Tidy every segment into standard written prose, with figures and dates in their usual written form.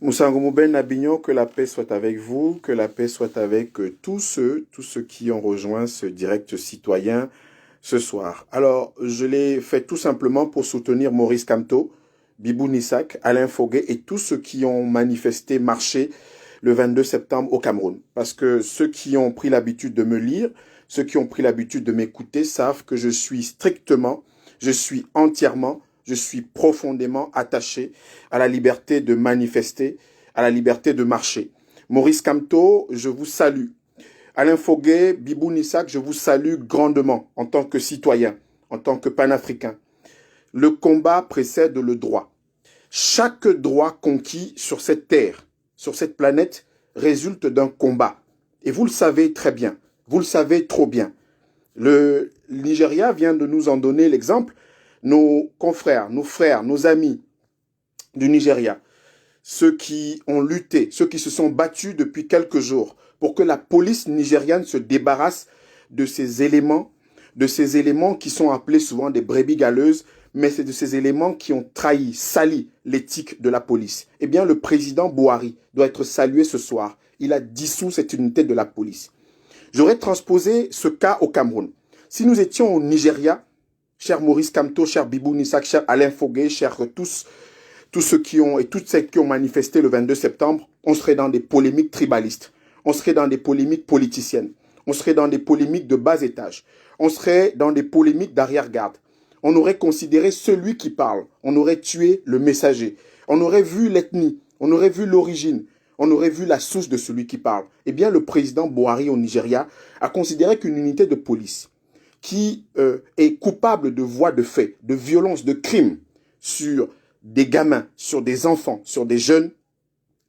Moussa Ngomouben Nabignon, que la paix soit avec vous, que la paix soit avec tous ceux qui ont rejoint ce direct citoyen ce soir. Alors, je l'ai fait tout simplement pour soutenir Maurice Kamto, Bibou Nissak, Alain Foguet et tous ceux qui ont manifesté, marché le 22 septembre au Cameroun. Parce que ceux qui ont pris l'habitude de me lire, ceux qui ont pris l'habitude de m'écouter savent que je suis strictement, je suis entièrement, je suis profondément attaché à la liberté de manifester, à la liberté de marcher. Maurice Kamto, je vous salue. Alain Foguet, Bibou Nissak, je vous salue grandement en tant que citoyen, en tant que panafricain. Le combat précède le droit. Chaque droit conquis sur cette terre, sur cette planète, résulte d'un combat. Et vous le savez très bien, vous le savez trop bien. Le Nigeria vient de nous en donner l'exemple. Nos confrères, nos frères, nos amis du Nigeria, ceux qui ont lutté, ceux qui se sont battus depuis quelques jours pour que la police nigériane se débarrasse de ces éléments qui sont appelés souvent des brebis galeuses, mais c'est de ces éléments qui ont trahi, sali l'éthique de la police. Eh bien, le président Buhari doit être salué ce soir. Il a dissous cette unité de la police. J'aurais transposé ce cas au Cameroun. Si nous étions au Nigeria, cher Maurice Kamto, cher Bibou Nissak, cher Alain Foguet, chers tous ceux qui ont et toutes celles qui ont manifesté le 22 septembre, on serait dans des polémiques tribalistes. On serait dans des polémiques politiciennes. On serait dans des polémiques de bas étage. On serait dans des polémiques d'arrière-garde. On aurait considéré celui qui parle. On aurait tué le messager. On aurait vu l'ethnie. On aurait vu l'origine. On aurait vu la source de celui qui parle. Eh bien, le président Buhari au Nigeria a considéré qu'une unité de police qui est coupable de voies de fait, de violence, de crimes sur des gamins, sur des enfants, sur des jeunes,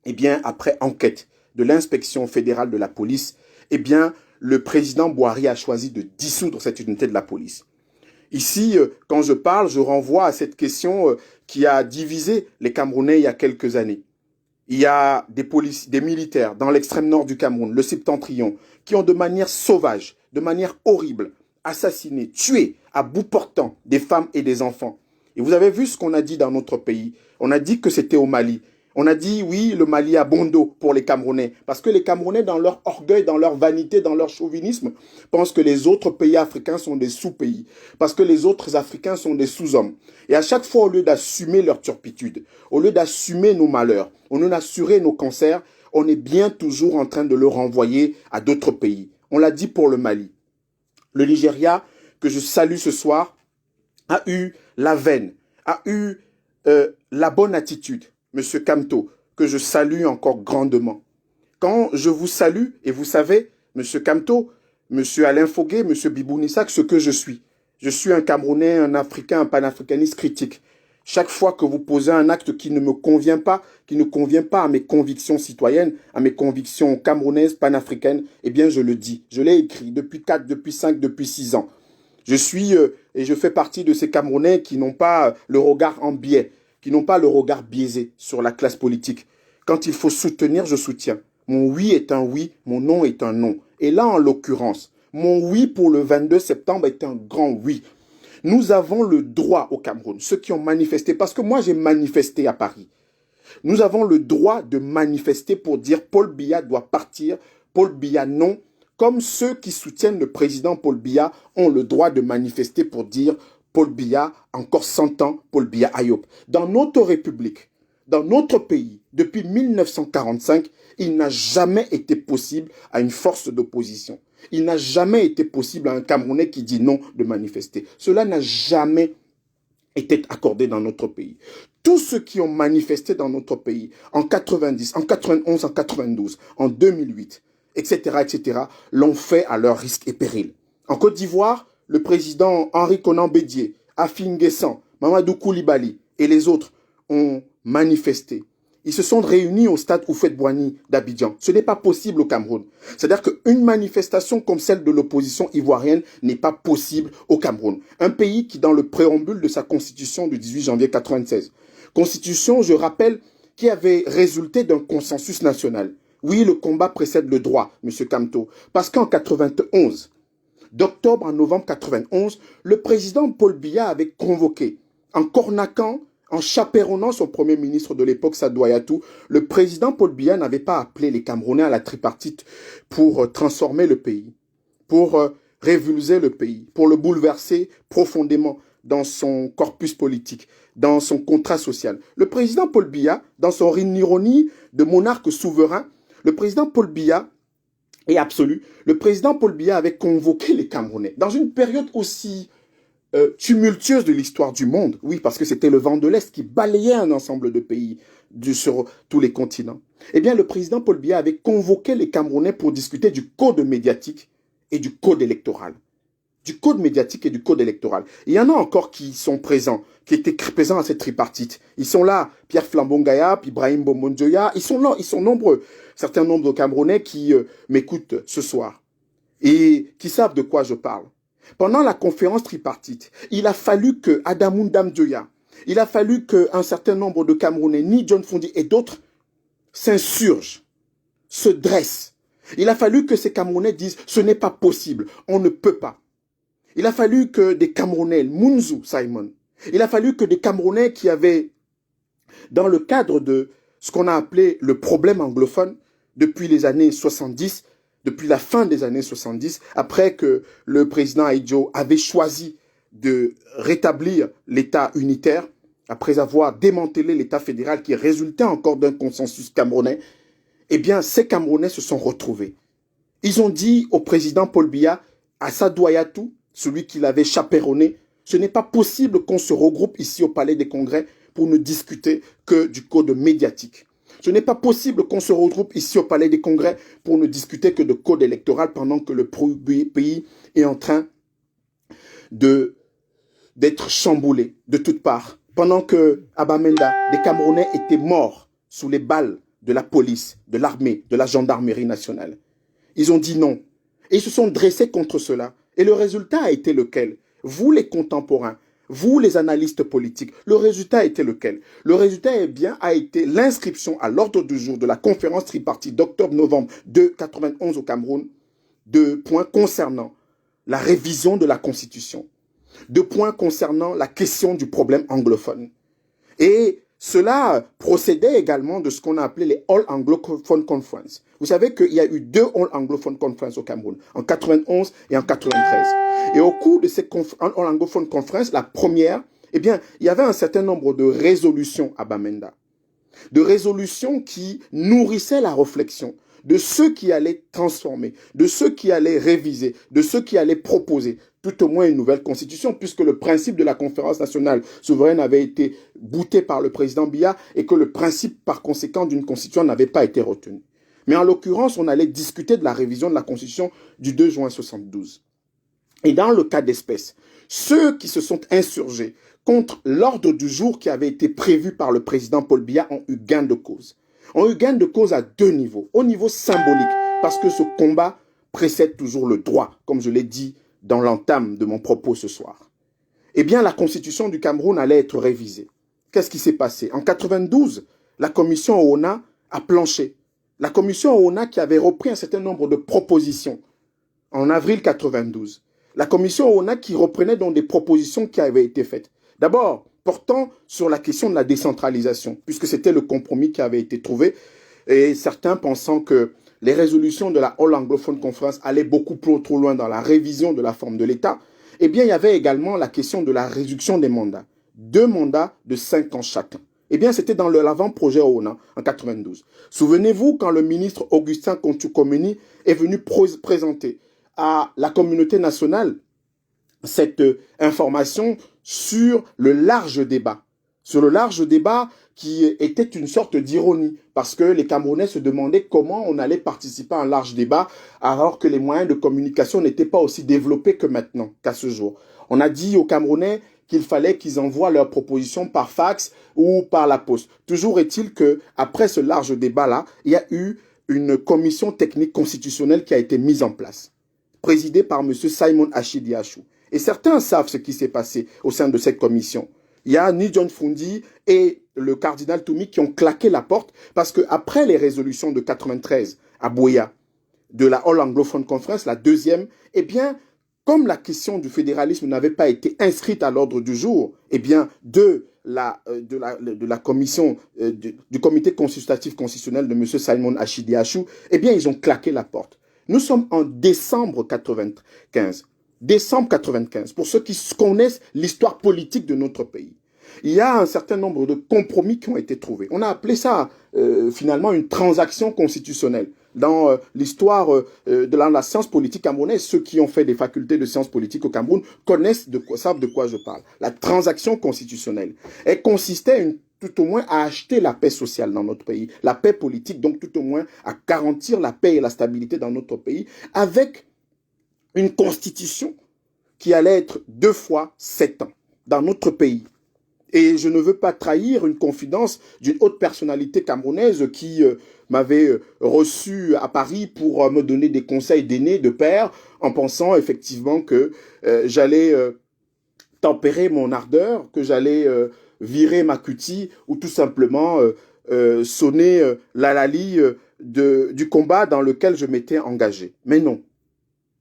eh bien, après enquête de l'inspection fédérale de la police, eh bien, le président Buhari a choisi de dissoudre cette unité de la police. Ici, quand je parle, je renvoie à cette question qui a divisé les Camerounais il y a quelques années. Il y a des militaires dans l'extrême nord du Cameroun, le septentrion, qui ont de manière sauvage, de manière horrible, assassiné, tué à bout portant des femmes et des enfants. Et vous avez vu ce qu'on a dit dans notre pays. On a dit que c'était au Mali. On a dit, oui, le Mali a bon dos pour les Camerounais. Parce que les Camerounais, dans leur orgueil, dans leur vanité, dans leur chauvinisme, pensent que les autres pays africains sont des sous-pays. Parce que les autres Africains sont des sous-hommes. Et à chaque fois, au lieu d'assumer leur turpitude, au lieu d'assumer nos malheurs, au lieu d'assurer nos cancers, on est bien toujours en train de le renvoyer à d'autres pays. On l'a dit pour le Mali. Le Nigeria, que je salue ce soir, a eu la veine, a eu la bonne attitude. Monsieur Kamto, que je salue encore grandement. Quand je vous salue, et vous savez, Monsieur Kamto, Monsieur Alain Foguet, Monsieur Bibou Nissak, ce que je suis. Je suis un Camerounais, un Africain, un panafricaniste critique. Chaque fois que vous posez un acte qui ne me convient pas, qui ne convient pas à mes convictions citoyennes, à mes convictions camerounaises, panafricaines, eh bien je le dis. Je l'ai écrit depuis 4, depuis 5, depuis 6 ans. Je suis et je fais partie de ces Camerounais qui n'ont pas le regard en biais, qui n'ont pas le regard biaisé sur la classe politique. Quand il faut soutenir, je soutiens. Mon oui est un oui, mon non est un non. Et là, en l'occurrence, mon oui pour le 22 septembre est un grand oui. Nous avons le droit au Cameroun, ceux qui ont manifesté, parce que moi j'ai manifesté à Paris. Nous avons le droit de manifester pour dire Paul Biya doit partir, Paul Biya non, comme ceux qui soutiennent le président Paul Biya ont le droit de manifester pour dire Paul Biya, encore 100 ans, Paul Biya Ayop. Dans notre République, dans notre pays, depuis 1945, il n'a jamais été possible à une force d'opposition. Il n'a jamais été possible à un Camerounais qui dit non de manifester. Cela n'a jamais été accordé dans notre pays. Tous ceux qui ont manifesté dans notre pays en 90, en 91, en 92, en 2008, etc., l'ont fait à leur risque et péril. En Côte d'Ivoire, le président Henri Konan Bédié, Afin Guessan, Mamadou Koulibaly et les autres ont manifesté. Ils se sont réunis au stade Houphouët-Boigny d'Abidjan. Ce n'est pas possible au Cameroun. C'est-à-dire qu'une manifestation comme celle de l'opposition ivoirienne n'est pas possible au Cameroun. Un pays qui, dans le préambule de sa constitution du 18 janvier 1996, constitution, je rappelle, qui avait résulté d'un consensus national. Oui, le combat précède le droit, M. Kamto, parce qu'en 91, d'octobre à novembre 91, le président Paul Biya avait convoqué, en cornaquant, en chaperonnant son premier ministre de l'époque, Sadou Ayatou, le président Paul Biya n'avait pas appelé les Camerounais à la tripartite pour transformer le pays, pour révulser le pays, pour le bouleverser profondément dans son corpus politique, dans son contrat social. Le président Paul Biya, dans son ironie de monarque souverain, le président Paul Biya est absolu. Le président Paul Biya avait convoqué les Camerounais dans une période aussi tumultueuse de l'histoire du monde. Oui, parce que c'était le vent de l'Est qui balayait un ensemble de pays sur tous les continents. Eh bien, le président Paul Biya avait convoqué les Camerounais pour discuter du code médiatique et du code électoral. Du code médiatique et du code électoral. Il y en a encore qui sont présents, qui étaient présents à cette tripartite. Ils sont là, Pierre Flambongaya, puis Ibrahim Bomonjoya, ils sont là, ils sont nombreux. Certains nombres de Camerounais qui m'écoutent ce soir et qui savent de quoi je parle. Pendant la conférence tripartite, il a fallu que Adamoun Damdjoya, il a fallu qu'un certain nombre de Camerounais, ni John Fondi et d'autres, s'insurgent, se dressent. Il a fallu que ces Camerounais disent « ce n'est pas possible, on ne peut pas ». Il a fallu que des Camerounais, Mounzou Simon, il a fallu que des Camerounais qui avaient, dans le cadre de ce qu'on a appelé le problème anglophone, depuis les années 70, depuis la fin des années 70, après que le président Aïdjo avait choisi de rétablir l'État unitaire, après avoir démantelé l'État fédéral qui résultait encore d'un consensus camerounais, eh bien, ces Camerounais se sont retrouvés. Ils ont dit au président Paul Biya, à Sadou Ayatou, celui qui l'avait chaperonné, ce n'est pas possible qu'on se regroupe ici au Palais des Congrès pour ne discuter que du code médiatique. Ce n'est pas possible qu'on se regroupe ici au Palais des Congrès pour ne discuter que de code électoral pendant que le pays est en train d'être chamboulé de toutes parts. Pendant que à Bamenda, des Camerounais étaient morts sous les balles de la police, de l'armée, de la gendarmerie nationale. Ils ont dit non. Et ils se sont dressés contre cela. Et le résultat a été lequel? Vous les contemporains, vous les analystes politiques, le résultat a été lequel? Le résultat a été l'inscription à l'ordre du jour de la conférence tripartite d'octobre-novembre de 91 au Cameroun de points concernant la révision de la Constitution, de points concernant la question du problème anglophone. Et cela procédait également de ce qu'on a appelé les All Anglophone Conference. Vous savez qu'il y a eu 2 All Anglophone Conference au Cameroun, en 91 et en 93. Et au cours de ces All Anglophone Conference, la première, eh bien, il y avait un certain nombre de résolutions à Bamenda. De résolutions qui nourrissaient la réflexion de ceux qui allaient transformer, de ceux qui allaient réviser, de ceux qui allaient proposer tout au moins une nouvelle constitution, puisque le principe de la conférence nationale souveraine avait été bouté par le président Biya et que le principe par conséquent d'une constitution n'avait pas été retenu. Mais en l'occurrence, on allait discuter de la révision de la constitution du 2 juin 72. Et dans le cas d'espèce, ceux qui se sont insurgés contre l'ordre du jour qui avait été prévu par le président Paul Biya ont eu gain de cause. Ont eu gain de cause à 2 niveaux. Au niveau symbolique, parce que ce combat précède toujours le droit, comme je l'ai dit dans l'entame de mon propos ce soir. Eh bien, la constitution du Cameroun allait être révisée. Qu'est-ce qui s'est passé? En 92, la commission ONA a planché. La commission ONA qui avait repris un certain nombre de propositions en avril 92. La commission ONA qui reprenait donc des propositions qui avaient été faites. D'abord, portant sur la question de la décentralisation, puisque c'était le compromis qui avait été trouvé, et certains pensant que les résolutions de la All Anglophone Conference allaient beaucoup trop loin dans la révision de la forme de l'État, eh bien, il y avait également la question de la réduction des mandats. 2 mandats de 5 ans chacun. Eh bien, c'était dans l'avant-projet ONA en 92. Souvenez-vous quand le ministre Augustin Kontoukomeni est venu présenter à la communauté nationale cette information sur le large débat. Sur le large débat qui était une sorte d'ironie, parce que les Camerounais se demandaient comment on allait participer à un large débat alors que les moyens de communication n'étaient pas aussi développés que maintenant, qu'à ce jour. On a dit aux Camerounais qu'il fallait qu'ils envoient leurs propositions par fax ou par la poste. Toujours est-il que après ce large débat-là, il y a eu une commission technique constitutionnelle qui a été mise en place, présidée par M. Simon Ashidiachou. Et certains savent ce qui s'est passé au sein de cette commission. Il y a Ni John Fundi et le cardinal Toumi qui ont claqué la porte parce qu'après les résolutions de 93 à Buea, de la All Anglophone Conference, la deuxième, eh bien, comme la question du fédéralisme n'avait pas été inscrite à l'ordre du jour, eh bien, de la commission, du comité consultatif constitutionnel de M. Simon Ashidiachou, eh bien, ils ont claqué la porte. Nous sommes en décembre 95. Décembre 95, pour ceux qui connaissent l'histoire politique de notre pays. Il y a un certain nombre de compromis qui ont été trouvés. On a appelé ça finalement une transaction constitutionnelle. Dans l'histoire de la science politique camerounaise, ceux qui ont fait des facultés de sciences politiques au Cameroun savent de quoi je parle. La transaction constitutionnelle, elle consistait tout au moins à acheter la paix sociale dans notre pays, la paix politique, donc tout au moins à garantir la paix et la stabilité dans notre pays, avec une constitution qui allait être 2 fois 7 ans dans notre pays. Et je ne veux pas trahir une confidence d'une haute personnalité camerounaise qui m'avait reçu à Paris pour me donner des conseils d'aîné, de père, en pensant effectivement que j'allais tempérer mon ardeur, que j'allais virer ma cutie ou tout simplement sonner l'alali du combat dans lequel je m'étais engagé. Mais non.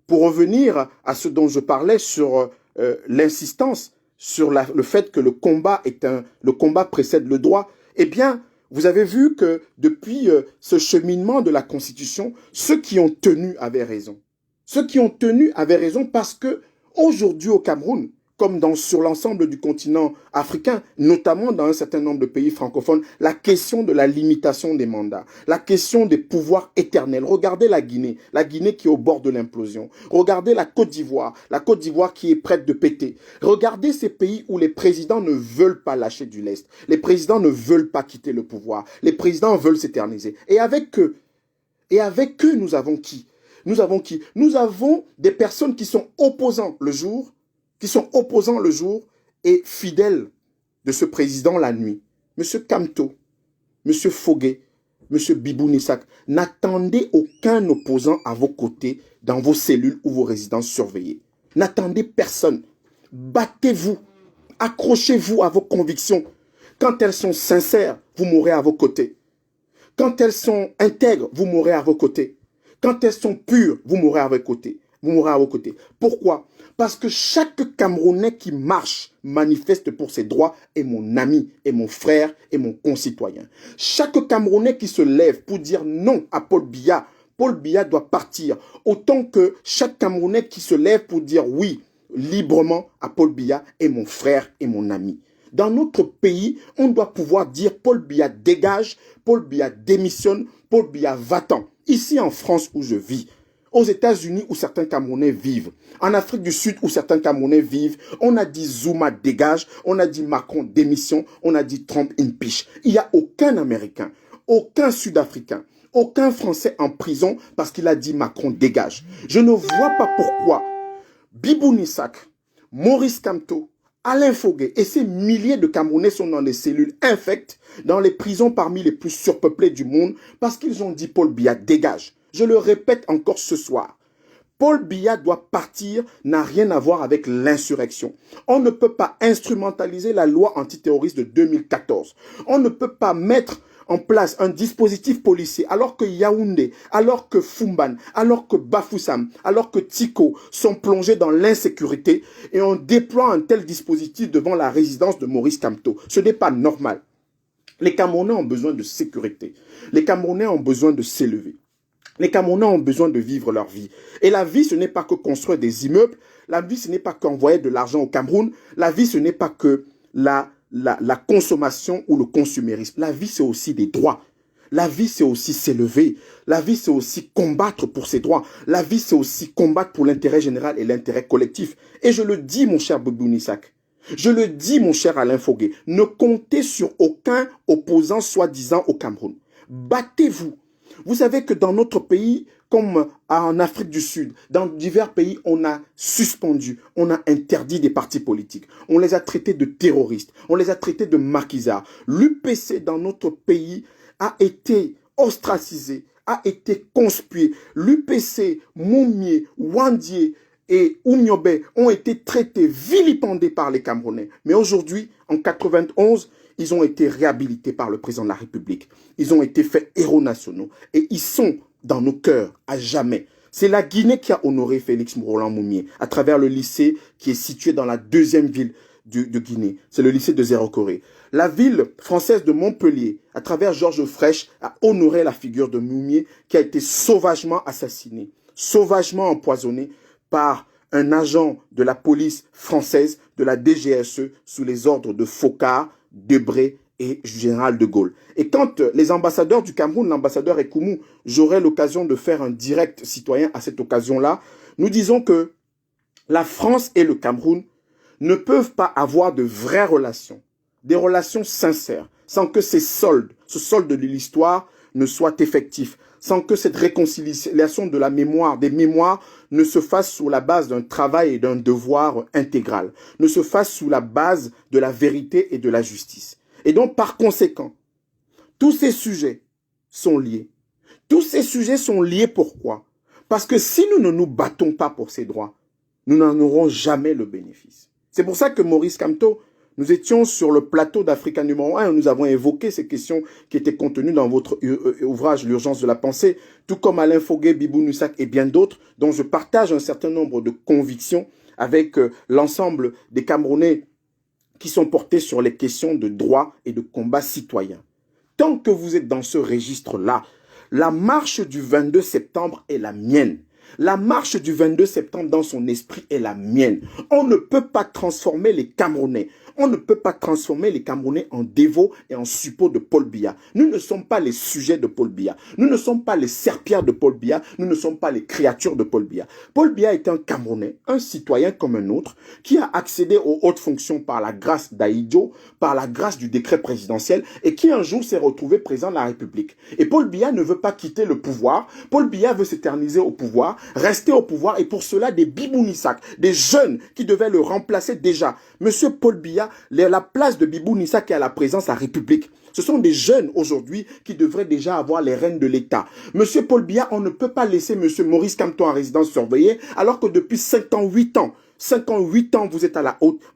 Pour revenir à ce dont je parlais sur l'insistance, sur le fait que le combat précède le droit, eh bien, vous avez vu que depuis ce cheminement de la Constitution, ceux qui ont tenu avaient raison. Ceux qui ont tenu avaient raison parce que aujourd'hui au Cameroun, comme sur l'ensemble du continent africain, notamment dans un certain nombre de pays francophones, la question de la limitation des mandats, la question des pouvoirs éternels. Regardez la Guinée qui est au bord de l'implosion. Regardez la Côte d'Ivoire qui est prête de péter. Regardez ces pays où les présidents ne veulent pas lâcher du lest. Les présidents ne veulent pas quitter le pouvoir. Les présidents veulent s'éterniser. Et avec eux, nous avons qui? Nous avons des personnes qui sont opposants le jour, et fidèles de ce président la nuit. Monsieur Kamto, Monsieur Fogué, Monsieur Bibounissak, n'attendez aucun opposant à vos côtés dans vos cellules ou vos résidences surveillées. N'attendez personne. Battez-vous. Accrochez-vous à vos convictions. Quand elles sont sincères, vous mourrez à vos côtés. Quand elles sont intègres, vous mourrez à vos côtés. Quand elles sont pures, vous mourrez à vos côtés. Pourquoi? Parce que chaque Camerounais qui marche, manifeste pour ses droits est mon ami, est mon frère, est mon concitoyen. Chaque Camerounais qui se lève pour dire non à Paul Biya doit partir. Autant que chaque Camerounais qui se lève pour dire oui librement à Paul Biya est mon frère et mon ami. Dans notre pays, on doit pouvoir dire Paul Biya dégage, Paul Biya démissionne, Paul Biya va-t'en. Ici en France où je vis, aux États-Unis où certains Camerounais vivent, en Afrique du Sud où certains Camerounais vivent, on a dit Zuma dégage, on a dit Macron démission, on a dit Trump impeach. Il n'y a aucun Américain, aucun Sud-Africain, aucun Français en prison parce qu'il a dit Macron dégage. Je ne vois pas pourquoi Bibounissak, Maurice Kamto, Alain Fogué et ces milliers de Camerounais sont dans des cellules infectes, dans les prisons parmi les plus surpeuplées du monde parce qu'ils ont dit Paul Biya dégage. Je le répète encore ce soir. Paul Biya doit partir, n'a rien à voir avec l'insurrection. On ne peut pas instrumentaliser la loi antiterroriste de 2014. On ne peut pas mettre en place un dispositif policier alors que Yaoundé, alors que Fumban, alors que Bafoussam, alors que Tiko sont plongés dans l'insécurité et on déploie un tel dispositif devant la résidence de Maurice Kamto. Ce n'est pas normal. Les Camerounais ont besoin de sécurité. Les Camerounais ont besoin de s'élever. Les Camerounais ont besoin de vivre leur vie. Et la vie, ce n'est pas que construire des immeubles. La vie, ce n'est pas qu'envoyer de l'argent au Cameroun. La vie, ce n'est pas que la consommation ou le consumérisme. La vie, c'est aussi des droits. La vie, c'est aussi s'élever. La vie, c'est aussi combattre pour ses droits. La vie, c'est aussi combattre pour l'intérêt général et l'intérêt collectif. Et je le dis, mon cher Bibounissak. Je le dis, mon cher Alain Fogué. Ne comptez sur aucun opposant soi-disant au Cameroun. Battez-vous. Vous savez que dans notre pays, comme en Afrique du Sud, dans divers pays, on a suspendu, on a interdit des partis politiques. On les a traités de terroristes, on les a traités de maquisards. L'UPC dans notre pays a été ostracisé, a été conspué. L'UPC, Moumié, Wandié et Oumiobe ont été traités, vilipendés par les Camerounais. Mais aujourd'hui, en 91, ils ont été réhabilités par le président de la République. Ils ont été faits héros nationaux. Et ils sont dans nos cœurs à jamais. C'est la Guinée qui a honoré Félix Roland Moumié à travers le lycée qui est situé dans la deuxième ville de Guinée. C'est le lycée de Zéro-Corée. La ville française de Montpellier, à travers Georges Frêche, a honoré la figure de Moumié qui a été sauvagement assassiné, sauvagement empoisonné par un agent de la police française, de la DGSE, sous les ordres de Focard, Debré et général de Gaulle. Et quand les ambassadeurs du Cameroun, l'ambassadeur Ekoumou, j'aurai l'occasion de faire un direct citoyen à cette occasion-là, nous disons que la France et le Cameroun ne peuvent pas avoir de vraies relations, des relations sincères, sans que ce solde de l'histoire ne soit effectif, sans que cette réconciliation de la mémoire, des mémoires, ne se fasse sur la base d'un travail et d'un devoir intégral, ne se fasse sous la base de la vérité et de la justice. Et donc, par conséquent, tous ces sujets sont liés. Tous ces sujets sont liés pourquoi? Parce que si nous ne nous battons pas pour ces droits, nous n'en aurons jamais le bénéfice. C'est pour ça que Maurice Kamto, nous étions sur le plateau d'Africa numéro 1 et nous avons évoqué ces questions qui étaient contenues dans votre ouvrage L'urgence de la pensée, tout comme Alain Foguet, Bibou Nussak et bien d'autres, dont je partage un certain nombre de convictions avec l'ensemble des Camerounais qui sont portés sur les questions de droit et de combat citoyen. Tant que vous êtes dans ce registre-là, la marche du 22 septembre est la mienne. La marche du 22 septembre dans son esprit est la mienne. On ne peut pas transformer les Camerounais. On ne peut pas transformer les Camerounais en dévots et en suppôts de Paul Biya. Nous ne sommes pas les sujets de Paul Biya. Nous ne sommes pas les serpillères de Paul Biya. Nous ne sommes pas les créatures de Paul Biya. Paul Biya est un Camerounais, un citoyen comme un autre, qui a accédé aux hautes fonctions par la grâce d'Aïdjo, par la grâce du décret présidentiel, et qui un jour s'est retrouvé président de la République. Et Paul Biya ne veut pas quitter le pouvoir. Paul Biya veut s'éterniser au pouvoir, rester au pouvoir, et pour cela, des Bibou Nussak, des jeunes qui devaient le remplacer déjà. Monsieur Paul Biya, la place de Bibou Nussak est à la présidence de la République. Ce sont des jeunes aujourd'hui qui devraient déjà avoir les rênes de l'État. Monsieur Paul Biya, on ne peut pas laisser monsieur Maurice Kamto en résidence surveillée alors que depuis 58 ans, vous êtes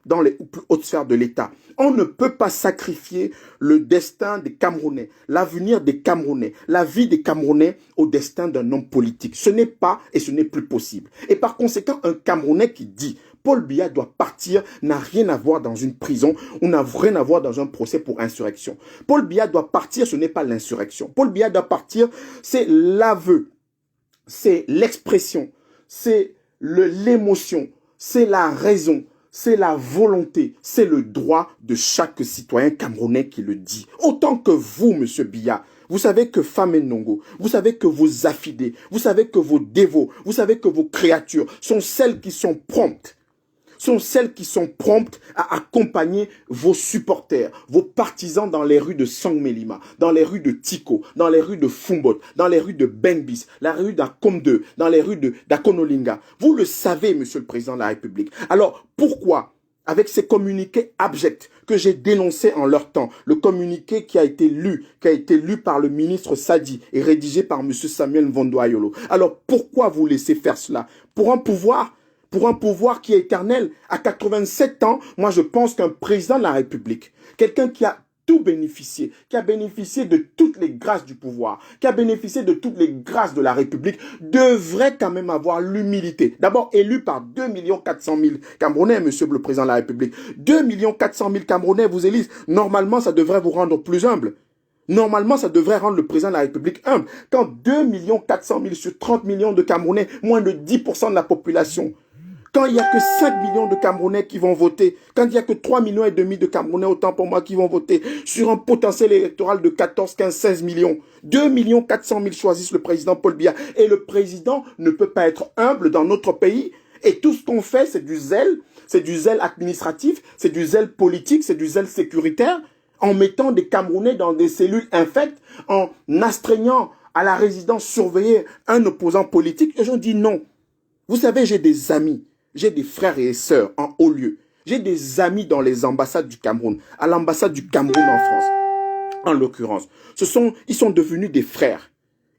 dans les plus hautes sphères de l'État. On ne peut pas sacrifier le destin des Camerounais, l'avenir des Camerounais, la vie des Camerounais au destin d'un homme politique. Ce n'est pas et ce n'est plus possible. Et par conséquent, un Camerounais qui dit Paul Biya doit partir n'a rien à voir dans une prison ou n'a rien à voir dans un procès pour insurrection. Paul Biya doit partir, ce n'est pas l'insurrection. Paul Biya doit partir, c'est l'aveu, c'est l'expression, c'est l'émotion, c'est la raison, c'est la volonté, c'est le droit de chaque citoyen camerounais qui le dit. Autant que vous, monsieur Biya, vous savez que Femme Nongo, vous savez que vos affidés, vous savez que vos dévots, vous savez que vos créatures sont celles qui sont promptes à accompagner vos supporters, vos partisans dans les rues de Sangmelima, dans les rues de Tiko, dans les rues de Fumbot, dans les rues de Bengbis, la rue d'Akomde, dans les rues d'Akonolinga. Vous le savez, monsieur le président de la République. Alors, pourquoi, avec ces communiqués abjects que j'ai dénoncés en leur temps, le communiqué qui a été lu par le ministre Sadi et rédigé par monsieur Samuel Mvondo-Ayolo. Alors, pourquoi vous laissez faire cela? Pour un pouvoir qui est éternel. À 87 ans, moi je pense qu'un président de la République, quelqu'un qui a tout bénéficié, qui a bénéficié de toutes les grâces du pouvoir, qui a bénéficié de toutes les grâces de la République, devrait quand même avoir l'humilité. D'abord élu par 2 400 000 Camerounais, monsieur le président de la République. 2 400 000 Camerounais vous élisent. Normalement, ça devrait vous rendre plus humble. Normalement, ça devrait rendre le président de la République humble. Quand 2 400 000 sur 30 millions de Camerounais, moins de 10% de la population, quand il n'y a que 5 millions de Camerounais qui vont voter, quand il n'y a que 3,5 millions de Camerounais, autant pour moi, qui vont voter, sur un potentiel électoral de 14, 15, 16 millions, 2 400 000 choisissent le président Paul Biya. Et le président ne peut pas être humble dans notre pays. Et tout ce qu'on fait, c'est du zèle administratif, c'est du zèle politique, c'est du zèle sécuritaire, en mettant des Camerounais dans des cellules infectes, en astreignant à la résidence surveiller un opposant politique? Les gens disent non. Vous savez, j'ai des amis, j'ai des frères et sœurs en haut lieu. J'ai des amis dans les ambassades du Cameroun, à l'ambassade du Cameroun en France, en l'occurrence. Ils sont devenus des frères.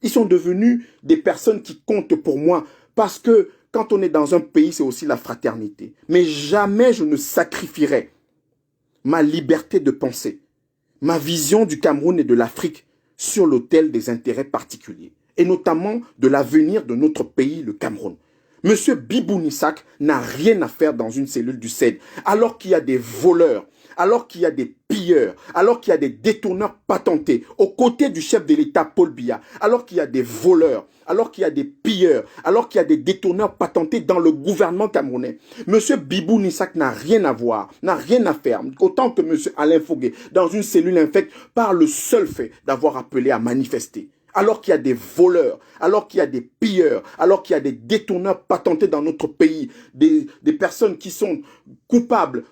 Ils sont devenus des personnes qui comptent pour moi. Parce que quand on est dans un pays, c'est aussi la fraternité. Mais jamais je ne sacrifierai ma liberté de penser, ma vision du Cameroun et de l'Afrique sur l'autel des intérêts particuliers. Et notamment de l'avenir de notre pays, le Cameroun. Monsieur Biboun Issac n'a rien à faire dans une cellule du CED, alors qu'il y a des voleurs, alors qu'il y a des pilleurs, alors qu'il y a des détourneurs patentés, aux côtés du chef de l'État Paul Biya, alors qu'il y a des voleurs, alors qu'il y a des pilleurs, alors qu'il y a des détourneurs patentés dans le gouvernement camerounais. Monsieur Biboun Issac n'a rien à voir, n'a rien à faire, autant que monsieur Alain Fogué, dans une cellule infecte, par le seul fait d'avoir appelé à manifester. Alors qu'il y a des voleurs, alors qu'il y a des pilleurs, alors qu'il y a des détourneurs patentés dans notre pays, des personnes qui sont coupables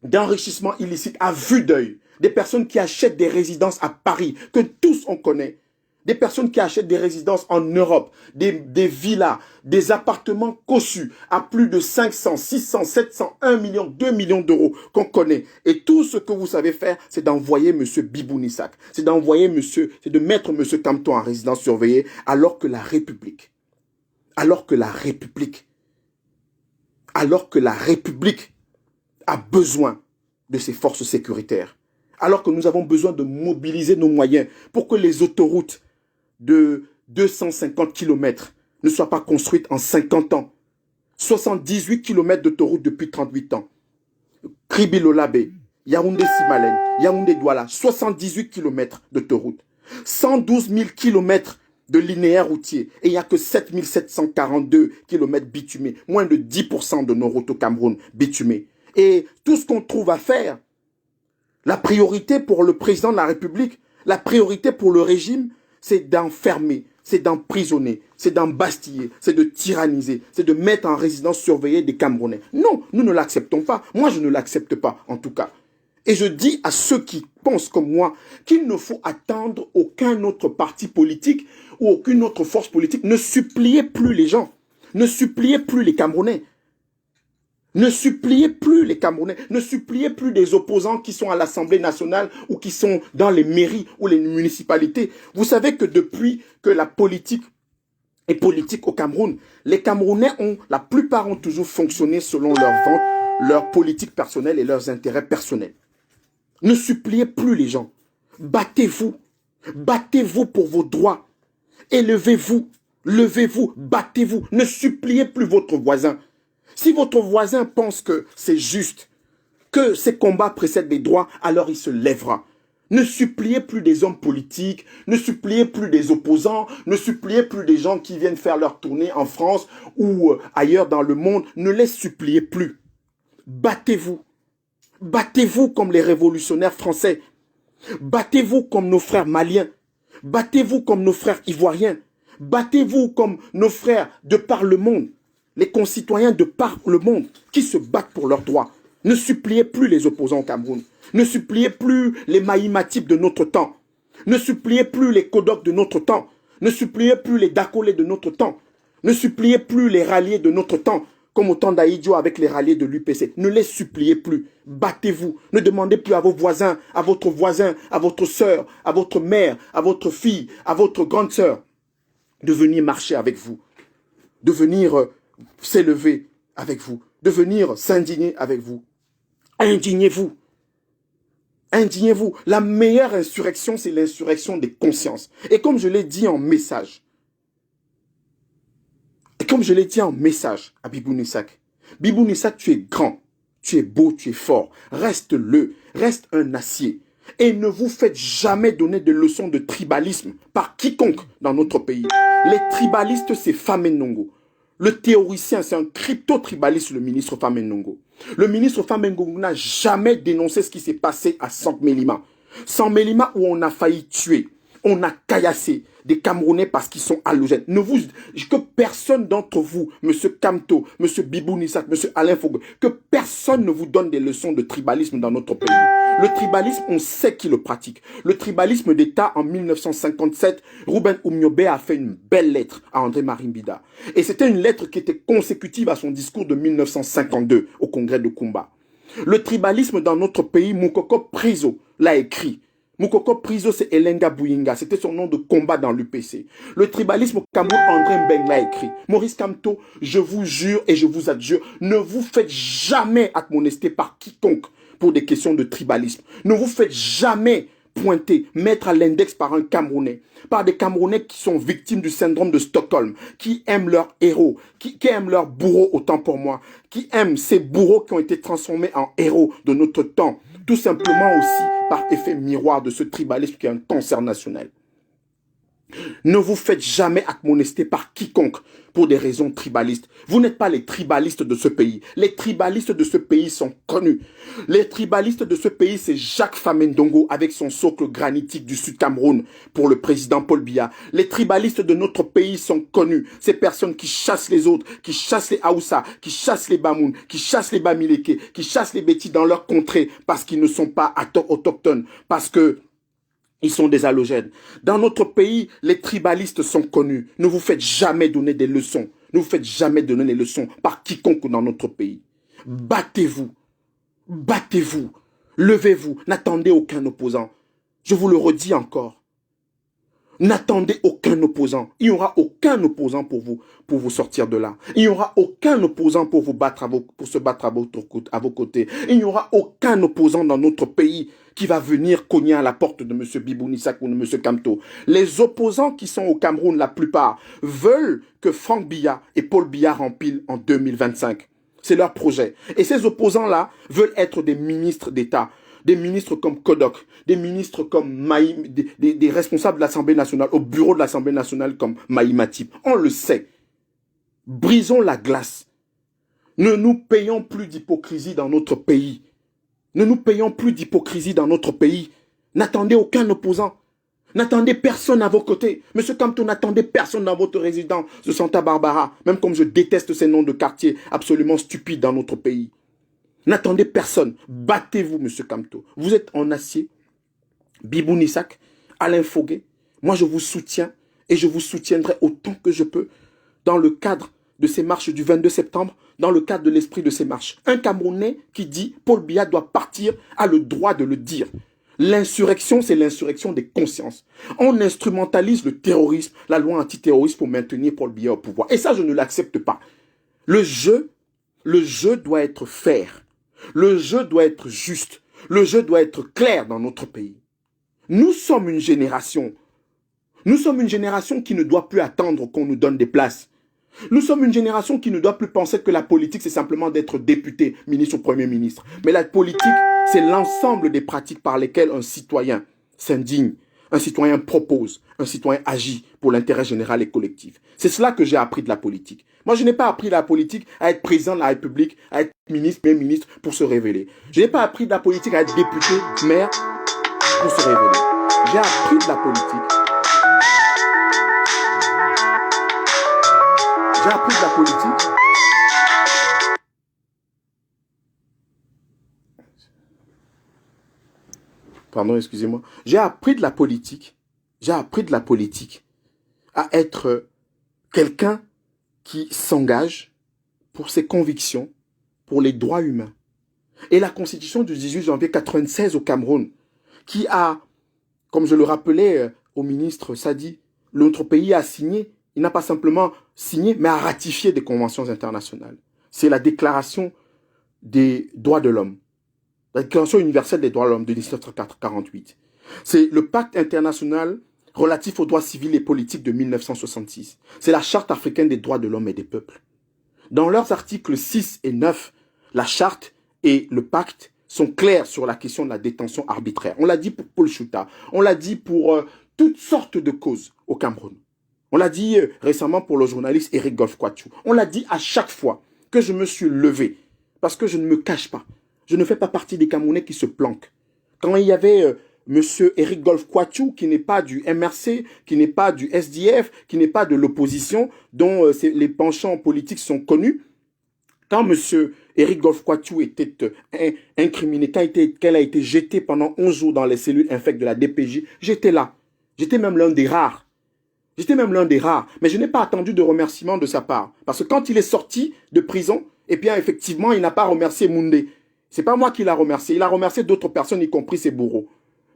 d'enrichissement illicite à vue d'œil, des personnes qui achètent des résidences à Paris, que tous on connaît, des personnes qui achètent des résidences en Europe, des villas, des appartements cossus à plus de 500, 600, 700, 1 million, 2 millions d'euros qu'on connaît. Et tout ce que vous savez faire, c'est d'envoyer M. Biboun Issac, c'est de mettre M. Kamto en résidence surveillée, alors que la République a besoin de ces forces sécuritaires. Alors que nous avons besoin de mobiliser nos moyens pour que les autoroutes de 250 km ne soient pas construites en 50 ans. 78 km d'autoroute depuis 38 ans. Kribi-Lolabé, Yaoundé-Simalène, Yaoundé-Douala, 78 km d'autoroute. 112 000 km de linéaire routier. Et il n'y a que 7 742 km bitumés. Moins de 10% de nos routes au Cameroun bitumées. Et tout ce qu'on trouve à faire, la priorité pour le président de la République, la priorité pour le régime, c'est d'enfermer, c'est d'emprisonner, c'est d'embastiller, c'est de tyranniser, c'est de mettre en résidence surveillée des Camerounais. Non, nous ne l'acceptons pas. Moi, je ne l'accepte pas, en tout cas. Et je dis à ceux qui pensent comme moi qu'il ne faut attendre aucun autre parti politique ou aucune autre force politique. Ne suppliez plus les gens. Ne suppliez plus les Camerounais. Ne suppliez plus les Camerounais, ne suppliez plus des opposants qui sont à l'Assemblée nationale ou qui sont dans les mairies ou les municipalités. Vous savez que depuis que la politique est politique au Cameroun, les Camerounais la plupart ont toujours fonctionné selon leur vente, leur politique personnelle et leurs intérêts personnels. Ne suppliez plus les gens. Battez-vous. Battez-vous pour vos droits. Élevez-vous. Levez-vous. Battez-vous. Ne suppliez plus votre voisin. Si votre voisin pense que c'est juste, que ces combats précèdent des droits, alors il se lèvera. Ne suppliez plus des hommes politiques, ne suppliez plus des opposants, ne suppliez plus des gens qui viennent faire leur tournée en France ou ailleurs dans le monde. Ne les suppliez plus. Battez-vous. Battez-vous comme les révolutionnaires français. Battez-vous comme nos frères maliens. Battez-vous comme nos frères ivoiriens. Battez-vous comme nos frères de par le monde. Les concitoyens de par le monde qui se battent pour leurs droits. Ne suppliez plus les opposants au Cameroun. Ne suppliez plus les Maïmatip de notre temps. Ne suppliez plus les Kodok de notre temps. Ne suppliez plus les Dakolé de notre temps. Ne suppliez plus les ralliés de notre temps, comme au temps d'Aïdjo avec les ralliés de l'UPC. Ne les suppliez plus. Battez-vous. Ne demandez plus à vos voisins, à votre sœur, à votre mère, à votre fille, à votre grande sœur de venir marcher avec vous. De venir s'élever avec vous, de venir s'indigner avec vous. Indignez-vous. Indignez-vous. La meilleure insurrection, c'est l'insurrection des consciences. Et comme je l'ai dit en message, à Biboun Issac, Biboun Issac, tu es grand, tu es beau, tu es fort. Reste-le, reste un acier. Et ne vous faites jamais donner de leçons de tribalisme par quiconque dans notre pays. Les tribalistes, c'est Famen Nongo. Le théoricien, c'est un crypto-tribaliste, le ministre Famen Nongo. Le ministre Famen Nongo n'a jamais dénoncé ce qui s'est passé à Sank Melima. Sank Melima où on a failli tuer On a caillassé des Camerounais parce qu'ils sont halogènes. Que personne d'entre vous, M. Kamto, M. Bibou Nissak, M. Alain Fogg, que personne ne vous donne des leçons de tribalisme dans notre pays. Le tribalisme, on sait qui le pratique. Le tribalisme d'État en 1957, Ruben Oumniobé a fait une belle lettre à André Marimbida. Et c'était une lettre qui était consécutive à son discours de 1952 au congrès de Kumba. Le tribalisme dans notre pays, Moukoko Priso l'a écrit. Moukoko Priso, c'est Elenga Bouyinga. C'était son nom de combat dans l'UPC. Le tribalisme au Cameroun, André Mbeng l'a écrit. Maurice Kamto, je vous jure et je vous adjure, ne vous faites jamais admonester par quiconque pour des questions de tribalisme. Ne vous faites jamais pointer, mettre à l'index par un Camerounais, par des Camerounais qui sont victimes du syndrome de Stockholm, qui aiment leurs héros, qui aiment leurs bourreaux, autant pour moi, qui aiment ces bourreaux qui ont été transformés en héros de notre temps, tout simplement aussi par effet miroir de ce tribalisme qui est un cancer national. Ne vous faites jamais admonester par quiconque pour des raisons tribalistes. Vous n'êtes pas les tribalistes de ce pays. Les tribalistes de ce pays sont connus. Les tribalistes de ce pays, c'est Jacques Famendongo avec son socle granitique du Sud-Cameroun pour le président Paul Biya. Les tribalistes de notre pays sont connus. Ces personnes qui chassent les autres, qui chassent les Haoussa, qui chassent les Bamoun, qui chassent les Bamileke, qui chassent les Bétis dans leur contrée parce qu'ils ne sont pas autochtones, parce que ils sont des halogènes. Dans notre pays, les tribalistes sont connus. Ne vous faites jamais donner des leçons. Ne vous faites jamais donner des leçons par quiconque dans notre pays. Battez-vous. Battez-vous. Levez-vous. N'attendez aucun opposant. Je vous le redis encore. N'attendez aucun opposant. Il n'y aura aucun opposant pour vous sortir de là. Il n'y aura aucun opposant pour vous battre pour se battre à vos côtés. Il n'y aura aucun opposant dans notre pays qui va venir cogner à la porte de M. Bibou Nissak ou de M. Kamto. Les opposants qui sont au Cameroun, la plupart, veulent que Franck Biya et Paul Biya rempilent en 2025. C'est leur projet. Et ces opposants-là veulent être des ministres d'État. Des ministres comme Kodok, des ministres comme Maïm, des responsables de l'Assemblée nationale, au bureau de l'Assemblée nationale comme Maïm Matip. On le sait. Brisons la glace. Ne nous payons plus d'hypocrisie dans notre pays. Ne nous payons plus d'hypocrisie dans notre pays. N'attendez aucun opposant. N'attendez personne à vos côtés. Monsieur Kamto, n'attendez personne dans votre résidence de Santa Barbara. Même comme je déteste ces noms de quartiers absolument stupides dans notre pays. N'attendez personne. Battez-vous, monsieur Kamto. Vous êtes en acier. Bibou Nissak, Alain Foguet. Moi, je vous soutiens et je vous soutiendrai autant que je peux dans le cadre de ces marches du 22 septembre, dans le cadre de l'esprit de ces marches. Un Camerounais qui dit Paul Biya doit partir a le droit de le dire. L'insurrection, c'est l'insurrection des consciences. On instrumentalise le terrorisme, la loi antiterroriste pour maintenir Paul Biya au pouvoir. Et ça, je ne l'accepte pas. Le jeu doit être fair. Le jeu doit être juste. Le jeu doit être clair dans notre pays. Nous sommes une génération. Nous sommes une génération qui ne doit plus attendre qu'on nous donne des places. Nous sommes une génération qui ne doit plus penser que la politique, c'est simplement d'être député, ministre ou premier ministre. Mais la politique, c'est l'ensemble des pratiques par lesquelles un citoyen s'indigne, un citoyen propose, un citoyen agit pour l'intérêt général et collectif. C'est cela que j'ai appris de la politique. Moi, je n'ai pas appris la politique à être président de la République, à être ministre, premier ministre pour se révéler. Je n'ai pas appris de la politique à être député, maire pour se révéler. J'ai appris de la politique. J'ai appris de la politique. Pardon, excusez-moi. J'ai appris de la politique. J'ai appris de la politique à être quelqu'un qui s'engage pour ses convictions, pour les droits humains. Et la Constitution du 18 janvier 1996 au Cameroun, qui a, comme je le rappelais au ministre Sadi, notre pays a signé, il n'a pas simplement signé, mais a ratifié des conventions internationales. C'est la Déclaration des droits de l'homme, la Déclaration universelle des droits de l'homme de 1948. C'est le Pacte international relatif aux droits civils et politiques de 1966. C'est la Charte africaine des droits de l'homme et des peuples. Dans leurs articles 6 et 9, la Charte et le Pacte sont clairs sur la question de la détention arbitraire. On l'a dit pour Paul Chouta, on l'a dit pour toutes sortes de causes au Cameroun. On l'a dit récemment pour le journaliste Eric Golf-Kwachou. On l'a dit à chaque fois que je me suis levé, parce que je ne me cache pas. Je ne fais pas partie des Camerounais qui se planquent. Quand il y avait Monsieur Eric Golf Kouachou, qui n'est pas du MRC, qui n'est pas du SDF, qui n'est pas de l'opposition, dont les penchants politiques sont connus. Quand monsieur Eric Golf Kouachou était incriminé, qu'elle a été jetée pendant 11 jours dans les cellules infectes de la DPJ, j'étais là. J'étais même l'un des rares. J'étais même l'un des rares. Mais je n'ai pas attendu de remerciements de sa part. Parce que quand il est sorti de prison, eh bien, effectivement, il n'a pas remercié Moundé. C'est pas moi qui l'a remercié. Il a remercié d'autres personnes, y compris ses bourreaux.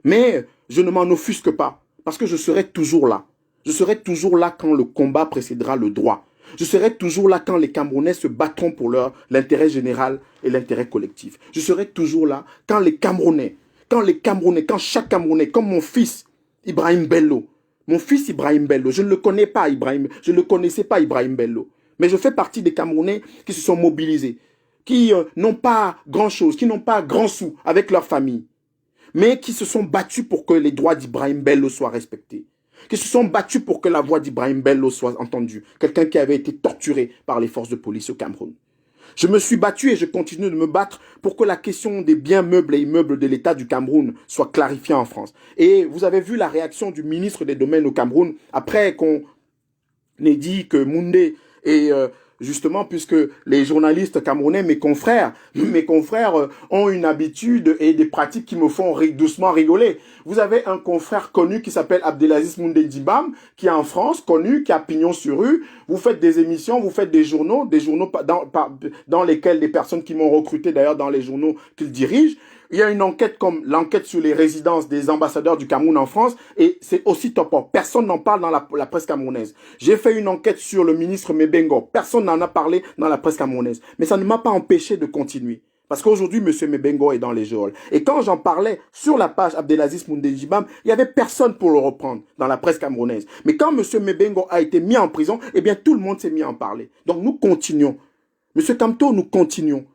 Mais je ne m'en offusque pas. Parce que je serai toujours là. Je serai toujours là quand le combat précédera le droit. Je serai toujours là quand les Camerounais se battront pour l'intérêt général et l'intérêt collectif. Je serai toujours là quand les Camerounais, quand chaque Camerounais, comme mon fils Ibrahim Bello, mon fils Ibrahim Bello, je ne le connais pas Ibrahim, je ne le connaissais pas Ibrahim Bello, mais je fais partie des Camerounais qui se sont mobilisés, qui n'ont pas grand-chose, qui n'ont pas grand sou avec leur famille, mais qui se sont battus pour que les droits d'Ibrahim Bello soient respectés, qui se sont battus pour que la voix d'Ibrahim Bello soit entendue, quelqu'un qui avait été torturé par les forces de police au Cameroun. Je me suis battu et je continue de me battre pour que la question des biens meubles et immeubles de l'État du Cameroun soit clarifiée en France. Et vous avez vu la réaction du ministre des Domaines au Cameroun après qu'on ait dit que Moundé est justement, puisque les journalistes camerounais, mes confrères ont une habitude et des pratiques qui me font doucement rigoler. Vous avez un confrère connu qui s'appelle Abdelaziz Moundé Djibam, qui est en France, connu, qui a pignon sur rue. Vous faites des émissions, vous faites des journaux dans lesquels des personnes qui m'ont recruté d'ailleurs dans les journaux qu'il dirige. Il y a une enquête comme l'enquête sur les résidences des ambassadeurs du Cameroun en France et c'est aussi top. Personne n'en parle dans la presse camerounaise. J'ai fait une enquête sur le ministre Mebengo. Personne n'en a parlé dans la presse camerounaise. Mais ça ne m'a pas empêché de continuer. Parce qu'aujourd'hui, M. Mebengo est dans les geôles. Et quand j'en parlais sur la page Abdelaziz Moundé Djibam, il n'y avait personne pour le reprendre dans la presse camerounaise. Mais quand M. Mebengo a été mis en prison, eh bien tout le monde s'est mis à en parler. Donc nous continuons. M. Kamto, nous continuons.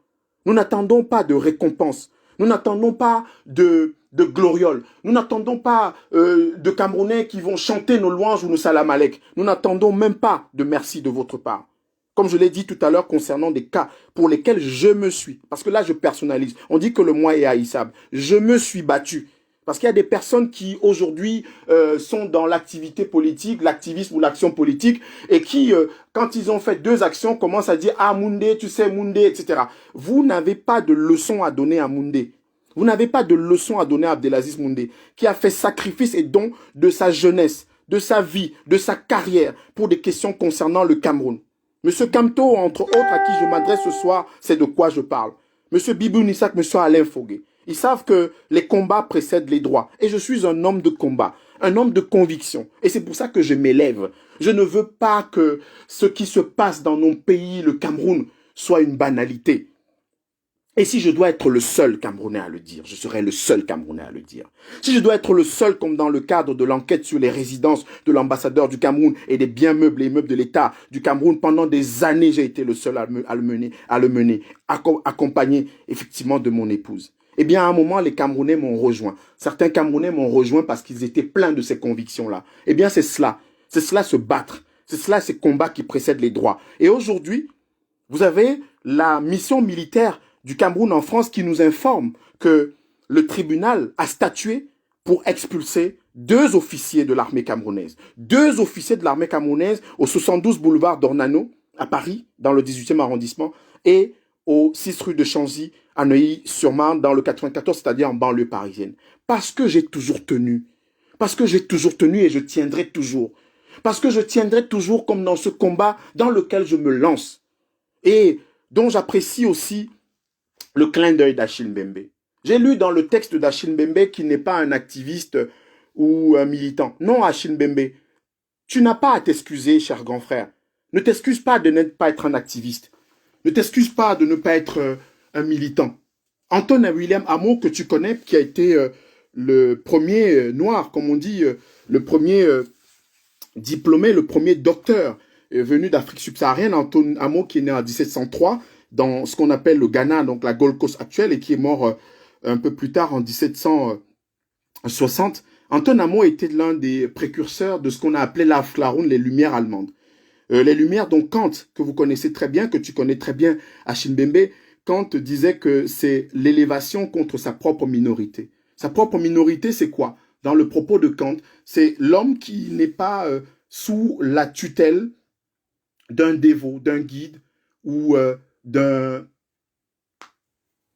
Nous n'attendons pas de récompense. Nous n'attendons pas de glorioles. Nous n'attendons pas de Camerounais qui vont chanter nos louanges ou nos salam alek. Nous n'attendons même pas de merci de votre part. Comme je l'ai dit tout à l'heure concernant des cas pour lesquels je me suis. Parce que là, je personnalise. On dit que le moi est haïssable. Je me suis battu. Parce qu'il y a des personnes qui aujourd'hui sont dans l'activité politique, l'activisme ou l'action politique, et qui, quand ils ont fait 2 actions, commencent à dire « Ah, Moundé, tu sais, Moundé, etc. » Vous n'avez pas de leçon à donner à Moundé. Vous n'avez pas de leçon à donner à Abdelaziz Moundé, qui a fait sacrifice et don de sa jeunesse, de sa vie, de sa carrière, pour des questions concernant le Cameroun. Monsieur Kamto, entre autres, à qui je m'adresse ce soir, c'est de quoi je parle. Monsieur Bibou Nissak, monsieur Alain Fogué. Ils savent que les combats précèdent les droits. Et je suis un homme de combat, un homme de conviction. Et c'est pour ça que je m'élève. Je ne veux pas que ce qui se passe dans mon pays, le Cameroun, soit une banalité. Et si je dois être le seul Camerounais à le dire, je serai le seul Camerounais à le dire. Si je dois être le seul, comme dans le cadre de l'enquête sur les résidences de l'ambassadeur du Cameroun et des biens meubles et immeubles de l'État du Cameroun, pendant des années, j'ai été le seul à le mener, accompagné effectivement de mon épouse. Eh bien, à un moment, les Camerounais m'ont rejoint. Certains Camerounais m'ont rejoint parce qu'ils étaient pleins de ces convictions-là. Eh bien, c'est cela. C'est cela se battre. C'est cela ces combats qui précèdent les droits. Et aujourd'hui, vous avez la mission militaire du Cameroun en France qui nous informe que le tribunal a statué pour expulser 2 officiers de l'armée camerounaise. 2 officiers de l'armée camerounaise au 72 boulevard d'Ornano, à Paris, dans le 18e arrondissement, et au 6 rue de Chanzy, à Neuilly-sur-Marne, dans le 94, c'est-à-dire en banlieue parisienne. Parce que j'ai toujours tenu. Parce que j'ai toujours tenu et je tiendrai toujours. Parce que je tiendrai toujours comme dans ce combat dans lequel je me lance. Et dont j'apprécie aussi le clin d'œil d'Achille Mbembe. J'ai lu dans le texte d'Achille Mbembe qu'il n'est pas un activiste ou un militant. Non, Achille Mbembe, tu n'as pas à t'excuser, cher grand frère. Ne t'excuse pas de ne pas être un activiste. Ne t'excuse pas de ne pas être un militant. Anton William Amo, que tu connais, qui a été le premier noir, comme on dit, le premier diplômé, le premier docteur venu d'Afrique subsaharienne, Anton Amo, qui est né en 1703, dans ce qu'on appelle le Ghana, donc la Gold Coast actuelle, et qui est mort un peu plus tard en 1760. Anton Amo était l'un des précurseurs de ce qu'on a appelé l'Aufklärung, les Lumières allemandes. Les Lumières, donc Kant, que vous connaissez très bien, que tu connais très bien, Achille Mbembe, Kant disait que c'est l'élévation contre sa propre minorité. Sa propre minorité, c'est quoi? Dans le propos de Kant, c'est l'homme qui n'est pas sous la tutelle d'un dévot, d'un guide ou d'un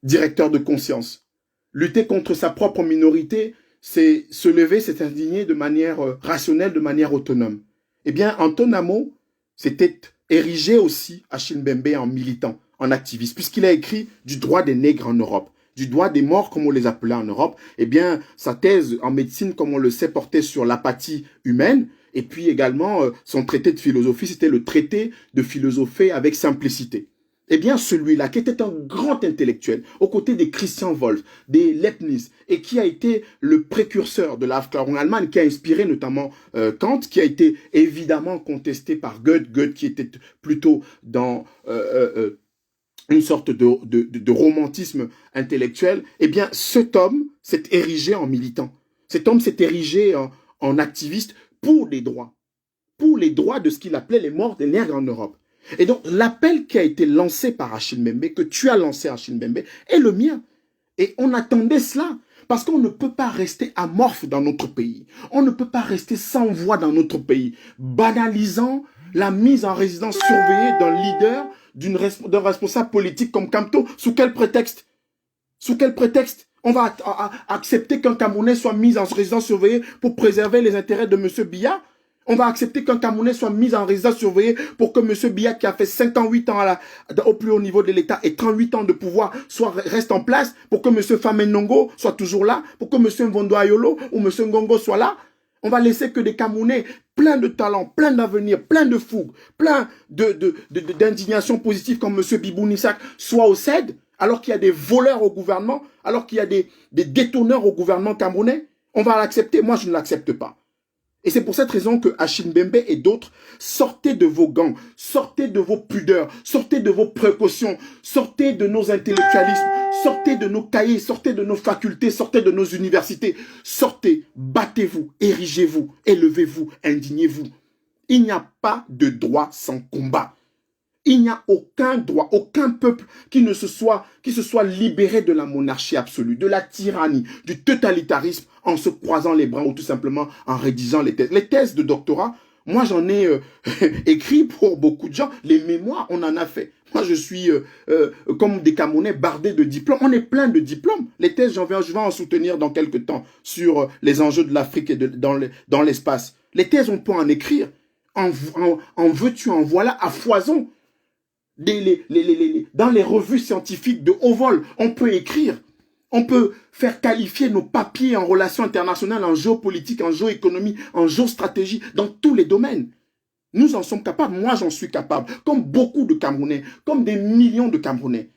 directeur de conscience. Lutter contre sa propre minorité, c'est se lever, c'est s'indigner de manière rationnelle, de manière autonome. Eh bien, Anton Amo s'était érigé aussi Achille Mbembe en militant, en activiste, puisqu'il a écrit du droit des nègres en Europe, du droit des morts, comme on les appelait en Europe. Eh bien, sa thèse en médecine, comme on le sait, portait sur l'apathie humaine. Et puis également, son traité de philosophie, c'était le traité de philosopher avec simplicité. Eh bien, celui-là, qui était un grand intellectuel, aux côtés des Christian Wolff, des Leibniz, et qui a été le précurseur de l'Aufklärung allemande, qui a inspiré notamment Kant, qui a été évidemment contesté par Goethe, Goethe qui était plutôt dans une sorte de romantisme intellectuel. Eh bien, cet homme s'est érigé en militant. Cet homme s'est érigé en activiste pour les droits de ce qu'il appelait les morts des nègres en Europe. Et donc, l'appel qui a été lancé par Achille Mbembe, que tu as lancé Achille Mbembe, est le mien. Et on attendait cela. Parce qu'on ne peut pas rester amorphe dans notre pays. On ne peut pas rester sans voix dans notre pays, banalisant la mise en résidence surveillée d'un leader, d'un responsable politique comme Kamto. Sous quel prétexte? Sous quel prétexte on va accepter qu'un Camerounais soit mis en résidence surveillée pour préserver les intérêts de M. Biya? On va accepter qu'un Camerounais soit mis en résidence surveillée pour que M. Biya, qui a fait 58 ans au plus haut niveau de l'État et 38 ans de pouvoir, reste en place, pour que M. Famennongo soit toujours là, pour que M. Mvondo Ayolo ou M. Ngongo soit là. On va laisser que des Camerounais pleins de talent, pleins d'avenir, pleins de fougue, pleins d'indignation positive comme M. Bibou Nissak soient au CED, alors qu'il y a des voleurs au gouvernement, alors qu'il y a des détourneurs au gouvernement camerounais. On va l'accepter. Moi, je ne l'accepte pas. Et c'est pour cette raison que Achille Mbembe et d'autres, sortez de vos gants, sortez de vos pudeurs, sortez de vos précautions, sortez de nos intellectualismes, sortez de nos cahiers, sortez de nos facultés, sortez de nos universités, sortez, battez-vous, érigez-vous, élevez-vous, indignez-vous. Il n'y a pas de droit sans combat. Il n'y a aucun droit, aucun peuple qui se soit libéré de la monarchie absolue, de la tyrannie, du totalitarisme en se croisant les bras ou tout simplement en rédigeant les thèses. Les thèses de doctorat, moi j'en ai écrit pour beaucoup de gens. Les mémoires, on en a fait. Moi je suis comme des Camerounais bardés de diplômes. On est plein de diplômes. Les thèses, je vais en soutenir dans quelques temps sur les enjeux de l'Afrique et dans l'espace. Les thèses, on peut en écrire. En veux-tu, en voilà, à foison. Dans les revues scientifiques de haut vol, on peut écrire, on peut faire qualifier nos papiers en relations internationales, en géopolitique, en géoéconomie, en géostratégie, dans tous les domaines. Nous en sommes capables, moi j'en suis capable, comme beaucoup de Camerounais, comme des millions de Camerounais.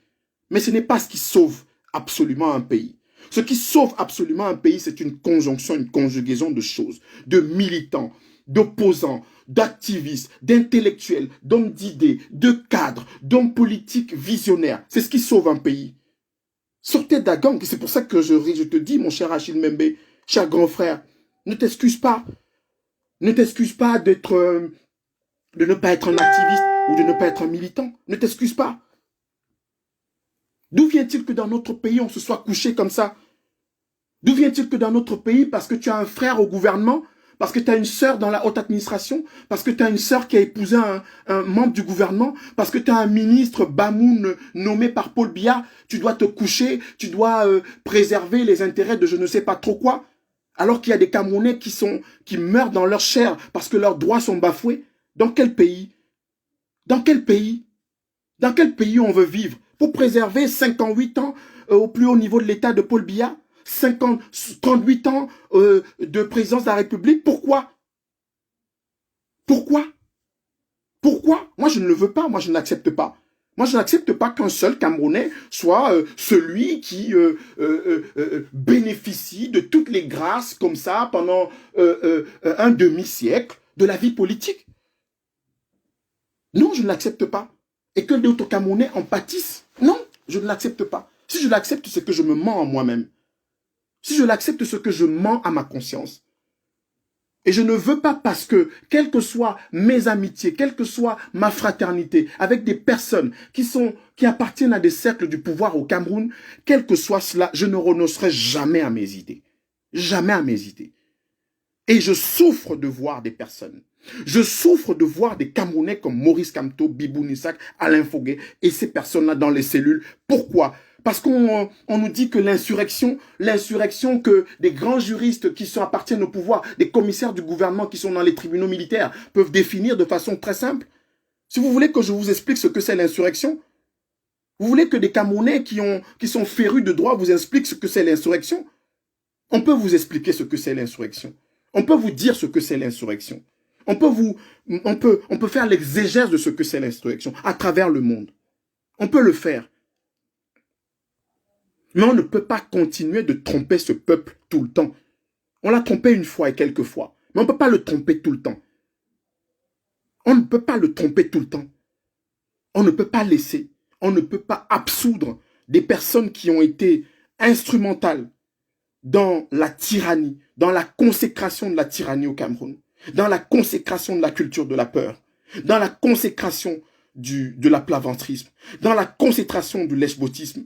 Mais ce n'est pas ce qui sauve absolument un pays. Ce qui sauve absolument un pays, c'est une conjonction, une conjugaison de choses, de militants, d'opposants, d'activistes, d'intellectuels, d'hommes d'idées, de cadres, d'hommes politiques visionnaires. C'est ce qui sauve un pays. Sortez de la gang. C'est pour ça que je te dis, mon cher Achille Mbembe, cher grand frère, ne t'excuse pas. Ne t'excuse pas de ne pas être un activiste ou de ne pas être un militant. Ne t'excuse pas. D'où vient-il que dans notre pays, on se soit couché comme ça? D'où vient-il que dans notre pays, parce que tu as un frère au gouvernement, parce que tu as une sœur dans la haute administration, parce que tu as une sœur qui a épousé un membre du gouvernement, parce que tu as un ministre Bamoun nommé par Paul Biya, tu dois te coucher, tu dois préserver les intérêts de je ne sais pas trop quoi, alors qu'il y a des Camerounais qui meurent dans leur chair parce que leurs droits sont bafoués. Dans quel pays? Dans quel pays? Dans quel pays on veut vivre? Pour préserver 58 ans au plus haut niveau de l'État de Paul Biya? 38 ans de présidence de la République. Pourquoi? Pourquoi? Pourquoi? Moi, je ne le veux pas. Moi, je ne l'accepte pas. Moi, je n'accepte pas qu'un seul Camerounais soit celui qui bénéficie de toutes les grâces comme ça pendant un demi-siècle de la vie politique. Non, je ne l'accepte pas. Et que d'autres Camerounais en pâtissent. Non, je ne l'accepte pas. Si je l'accepte, c'est que je me mens en moi-même. Si je l'accepte, c'est que je mens à ma conscience. Et je ne veux pas parce que, quelles que soient mes amitiés, quelle que soit ma fraternité, avec des personnes qui appartiennent à des cercles du pouvoir au Cameroun, quel que soit cela, je ne renoncerai jamais à mes idées. Jamais à mes idées. Et je souffre de voir des personnes. Je souffre de voir des Camerounais comme Maurice Kamto, Bibou Nissak, Alain Foguet et ces personnes-là dans les cellules. Pourquoi ? Parce qu'on nous dit que l'insurrection que des grands juristes qui appartiennent au pouvoir, des commissaires du gouvernement qui sont dans les tribunaux militaires peuvent définir de façon très simple. Si vous voulez que je vous explique ce que c'est l'insurrection, vous voulez que des Camerounais qui sont férus de droit vous expliquent ce que c'est l'insurrection, on peut vous expliquer ce que c'est l'insurrection. On peut vous dire ce que c'est l'insurrection. On peut faire l'exégèse de ce que c'est l'insurrection à travers le monde. On peut le faire. Mais on ne peut pas continuer de tromper ce peuple tout le temps. On l'a trompé une fois et quelques fois. Mais on ne peut pas le tromper tout le temps. On ne peut pas le tromper tout le temps. On ne peut pas laisser. On ne peut pas absoudre des personnes qui ont été instrumentales dans la tyrannie, dans la consécration de la tyrannie au Cameroun, dans la consécration de la culture de la peur, dans la consécration de l'aplaventrisme, dans la consécration du lesbotisme,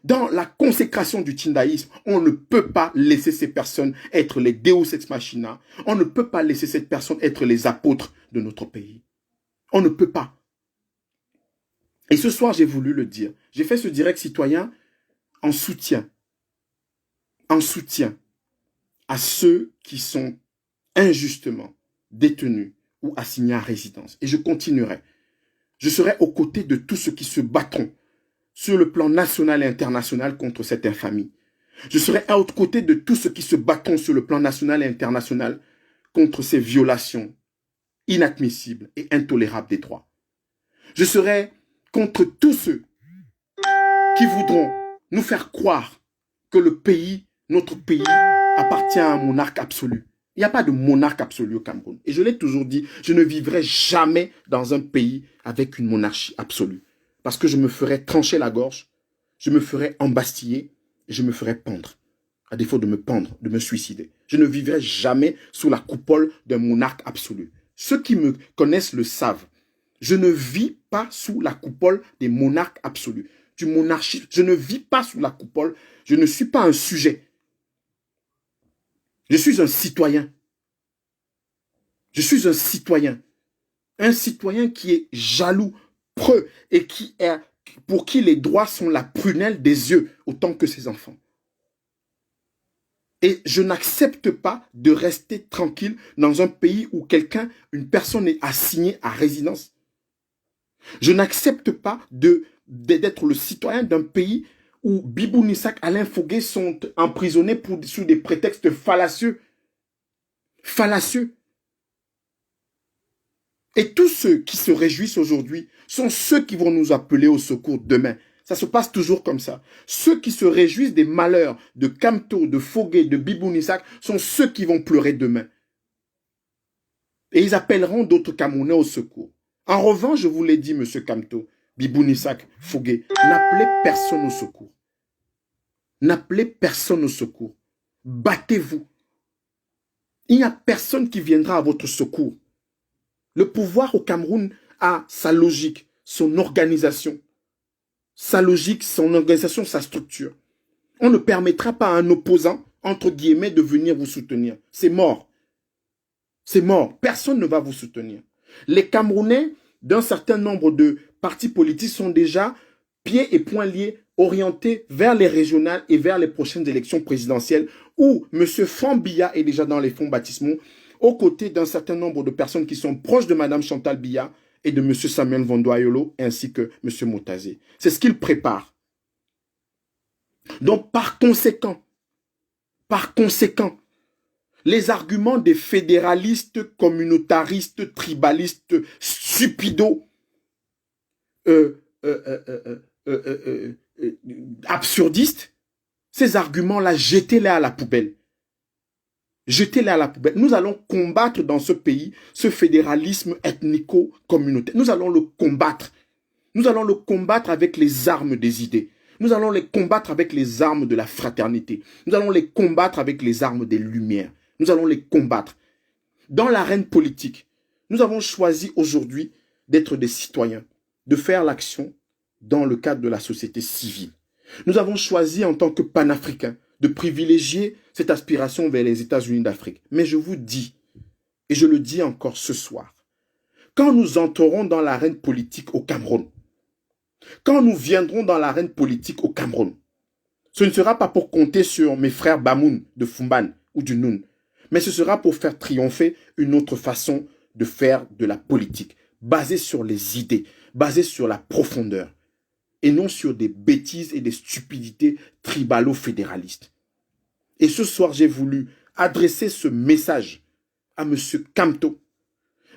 dans la consécration du tindaïsme. On ne peut pas laisser ces personnes être les Deus ex machina. On ne peut pas laisser ces personnes être les apôtres de notre pays. On ne peut pas. Et ce soir, j'ai voulu le dire. J'ai fait ce direct citoyen en soutien à ceux qui sont injustement détenus ou assignés à résidence. Et je continuerai. Je serai aux côtés de tous ceux qui se battront sur le plan national et international contre cette infamie. Je serai aux côtés de tous ceux qui se battront sur le plan national et international contre ces violations inadmissibles et intolérables des droits. Je serai contre tous ceux qui voudront nous faire croire que notre pays appartient à un monarque absolu. Il n'y a pas de monarque absolu au Cameroun. Et je l'ai toujours dit, je ne vivrai jamais dans un pays avec une monarchie absolue. Parce que je me ferai trancher la gorge, je me ferai embastiller et je me ferai pendre. À défaut de me pendre, de me suicider. Je ne vivrai jamais sous la coupole d'un monarque absolu. Ceux qui me connaissent le savent. Je ne vis pas sous la coupole des monarques absolus. Du monarchisme, je ne vis pas sous la coupole. Je ne suis pas un sujet. Je suis un citoyen. Je suis un citoyen. Un citoyen qui est jaloux, preux et pour qui les droits sont la prunelle des yeux autant que ses enfants. Et je n'accepte pas de rester tranquille dans un pays où une personne est assignée à résidence. Je n'accepte pas d'être le citoyen d'un pays où Bibou Nissak, Alain Foguet sont emprisonnés sous des prétextes fallacieux. Fallacieux. Et tous ceux qui se réjouissent aujourd'hui sont ceux qui vont nous appeler au secours demain. Ça se passe toujours comme ça. Ceux qui se réjouissent des malheurs de Kamto, de Foguet, de Bibou Nissak sont ceux qui vont pleurer demain. Et ils appelleront d'autres Camerounais au secours. En revanche, je vous l'ai dit, monsieur Kamto, Bibou Nissak, Foguet, n'appelez personne au secours. N'appelez personne au secours. Battez-vous. Il n'y a personne qui viendra à votre secours. Le pouvoir au Cameroun a sa logique, son organisation. Sa logique, son organisation, sa structure. On ne permettra pas à un opposant, entre guillemets, de venir vous soutenir. C'est mort. C'est mort. Personne ne va vous soutenir. Les Camerounais, d'un certain nombre de partis politiques, sont déjà pieds et poings liés, orientés vers les régionales et vers les prochaines élections présidentielles, où M. Franck Biya est déjà dans les fonds baptismaux, aux côtés d'un certain nombre de personnes qui sont proches de Mme Chantal Biya et de M. Samuel Vondoayolo, ainsi que M. Motazé. C'est ce qu'ils préparent. Donc, par conséquent, les arguments des fédéralistes, communautaristes, tribalistes, stupidos, absurdistes, ces arguments-là, jetez-les à la poubelle. Jetez-les à la poubelle. Nous allons combattre dans ce pays ce fédéralisme ethnico-communautaire. Nous allons le combattre. Nous allons le combattre avec les armes des idées. Nous allons les combattre avec les armes de la fraternité. Nous allons les combattre avec les armes des lumières. Nous allons les combattre. Dans l'arène politique, nous avons choisi aujourd'hui d'être des citoyens, de faire l'action dans le cadre de la société civile. Nous avons choisi en tant que panafricains de privilégier cette aspiration vers les États-Unis d'Afrique. Mais je vous dis, et je le dis encore ce soir, quand nous entrerons dans l'arène politique au Cameroun, quand nous viendrons dans l'arène politique au Cameroun, ce ne sera pas pour compter sur mes frères Bamoun de Fumban ou du Noun, mais ce sera pour faire triompher une autre façon de faire de la politique, basée sur les idées, basée sur la profondeur, et non sur des bêtises et des stupidités tribalo-fédéralistes. Et ce soir, j'ai voulu adresser ce message à M. Kamto,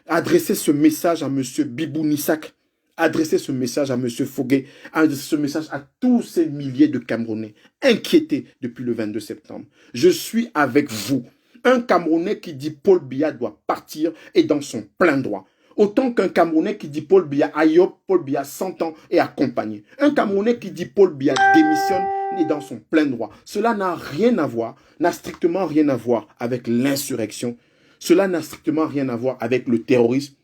adresser ce message à M. Bibou Nissak, adresser ce message à M. Fogué, adresser ce message à tous ces milliers de Camerounais inquiétés depuis le 22 septembre. Je suis avec vous. Un Camerounais qui dit Paul Biya doit partir est dans son plein droit. Autant qu'un Camerounais qui dit Paul Biya ayob, Paul Biya 100 ans et accompagné. Un Camerounais qui dit Paul Biya démissionne est dans son plein droit. Cela n'a rien à voir, n'a strictement rien à voir avec l'insurrection. Cela n'a strictement rien à voir avec le terrorisme.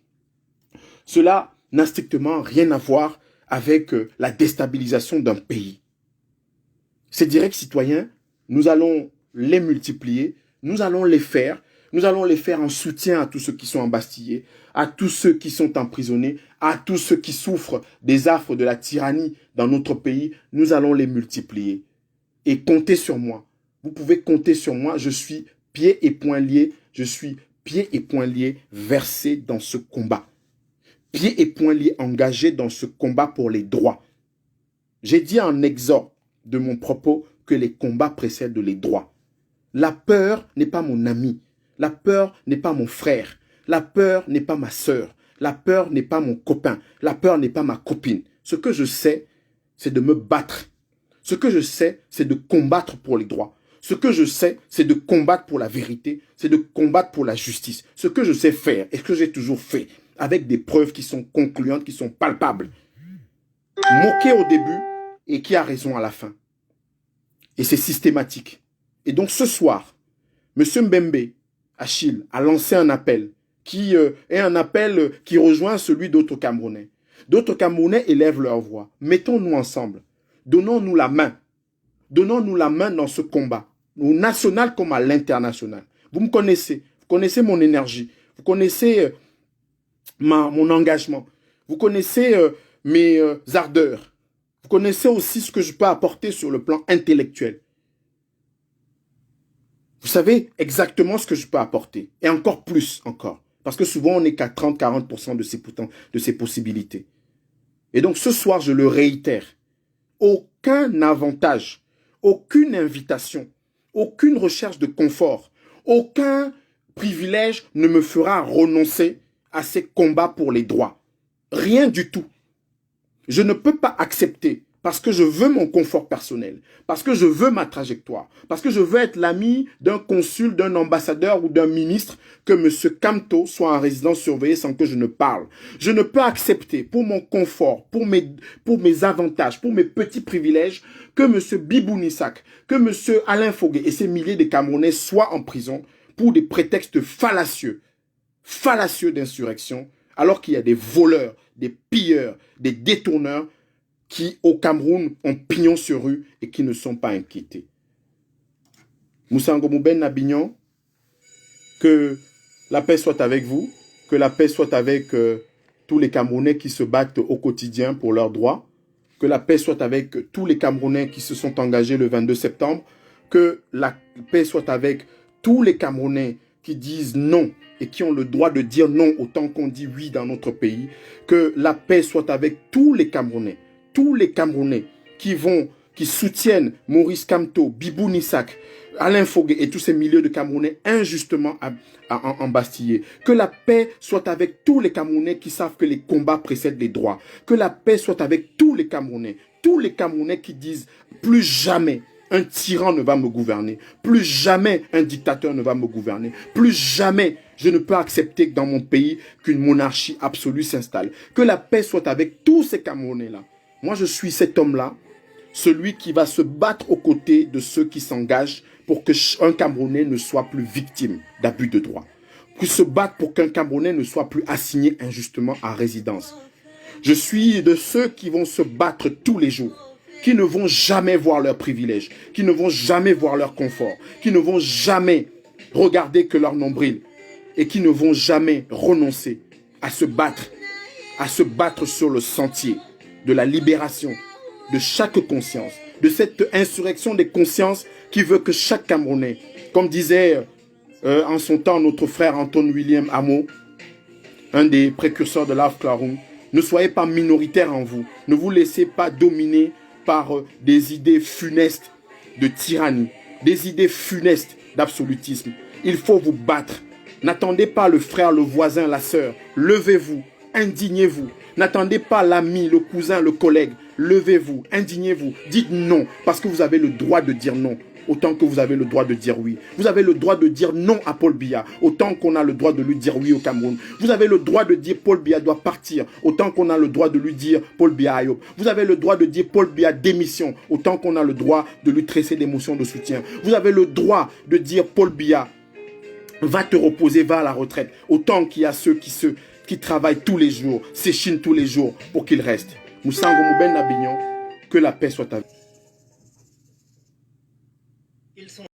Cela n'a strictement rien à voir avec la déstabilisation d'un pays. Ces directs citoyens, nous allons les multiplier, nous allons les faire en soutien à tous ceux qui sont embastillés, à tous ceux qui sont emprisonnés, à tous ceux qui souffrent des affres de la tyrannie dans notre pays. Nous allons les multiplier. Et comptez sur moi. Vous pouvez compter sur moi. Je suis pieds et poings liés. Je suis pieds et poings liés versés dans ce combat. Pieds et poings liés engagés dans ce combat pour les droits. J'ai dit en exorde de mon propos que les combats précèdent les droits. La peur n'est pas mon ami. La peur n'est pas mon frère. La peur n'est pas ma sœur. La peur n'est pas mon copain. La peur n'est pas ma copine. Ce que je sais, c'est de me battre. Ce que je sais, c'est de combattre pour les droits. Ce que je sais, c'est de combattre pour la vérité. C'est de combattre pour la justice. Ce que je sais faire et ce que j'ai toujours fait, avec des preuves qui sont concluantes, qui sont palpables. Moquer au début et qui a raison à la fin. Et c'est systématique. Et donc ce soir, M. Mbembe, Achille, a lancé un appel qui est un appel qui rejoint celui d'autres Camerounais. D'autres Camerounais élèvent leur voix. Mettons-nous ensemble. Donnons-nous la main. Donnons-nous la main dans ce combat, au national comme à l'international. Vous me connaissez. Vous connaissez mon énergie. Vous connaissez mon engagement. Vous connaissez mes ardeurs. Vous connaissez aussi ce que je peux apporter sur le plan intellectuel. Vous savez exactement ce que je peux apporter. Et encore plus encore. Parce que souvent, on n'est qu'à 30-40% de ces possibilités. Et donc, ce soir, je le réitère. Aucun avantage, aucune invitation, aucune recherche de confort, aucun privilège ne me fera renoncer à ces combats pour les droits. Rien du tout. Je ne peux pas accepter parce que je veux mon confort personnel, parce que je veux ma trajectoire, parce que je veux être l'ami d'un consul, d'un ambassadeur ou d'un ministre, que M. Kamto soit en résidence surveillée sans que je ne parle. Je ne peux accepter pour mon confort, pour mes avantages, pour mes petits privilèges, que M. Bibou Nissak, que M. Alain Fogué et ces milliers de Camerounais soient en prison pour des prétextes fallacieux d'insurrection, alors qu'il y a des voleurs, des pilleurs, des détourneurs qui, au Cameroun, ont pignon sur rue et qui ne sont pas inquiétés. Moussa Ngomouben Nabignon, que la paix soit avec vous, que la paix soit avec tous les Camerounais qui se battent au quotidien pour leurs droits, que la paix soit avec tous les Camerounais qui se sont engagés le 22 septembre, que la paix soit avec tous les Camerounais qui disent non et qui ont le droit de dire non autant qu'on dit oui dans notre pays, que la paix soit avec tous les Camerounais qui soutiennent Maurice Kamto, Bibou Nissak, Alain Fogué et tous ces milliers de Camerounais injustement embastillés. Que la paix soit avec tous les Camerounais qui savent que les combats précèdent les droits. Que la paix soit avec tous les Camerounais qui disent plus jamais un tyran ne va me gouverner. Plus jamais un dictateur ne va me gouverner. Plus jamais je ne peux accepter que dans mon pays qu'une monarchie absolue s'installe. Que la paix soit avec tous ces Camerounais-là. Moi, je suis cet homme-là, celui qui va se battre aux côtés de ceux qui s'engagent pour qu'un Camerounais ne soit plus victime d'abus de droit. qui se battent pour qu'un Camerounais ne soit plus assigné injustement à résidence. Je suis de ceux qui vont se battre tous les jours, qui ne vont jamais voir leurs privilèges, qui ne vont jamais voir leur confort, qui ne vont jamais regarder que leur nombril et qui ne vont jamais renoncer à se battre sur le sentier de la libération de chaque conscience, de cette insurrection des consciences qui veut que chaque Camerounais, comme disait en son temps notre frère Anton William Amo, un des précurseurs de l'Af Klaroum, ne soyez pas minoritaires en vous. Ne vous laissez pas dominer par des idées funestes de tyrannie, des idées funestes d'absolutisme. Il faut vous battre. N'attendez pas le frère, le voisin, la sœur. Levez-vous, indignez-vous. N'attendez pas l'ami, le cousin, le collègue. Levez-vous, indignez-vous. Dites non, parce que vous avez le droit de dire non, autant que vous avez le droit de dire oui. Vous avez le droit de dire non à Paul Biya, autant qu'on a le droit de lui dire oui au Cameroun. Vous avez le droit de dire Paul Biya doit partir, autant qu'on a le droit de lui dire Paul Biya Ayop. Vous avez le droit de dire Paul Biya démission, autant qu'on a le droit de lui tresser des motions de soutien. Vous avez le droit de dire Paul Biya va te reposer, va à la retraite, autant qu'il y a ceux qui travaillent tous les jours, s'échinent tous les jours pour qu'il reste. Moussango Mouben Nabignon, que la paix soit avec vous.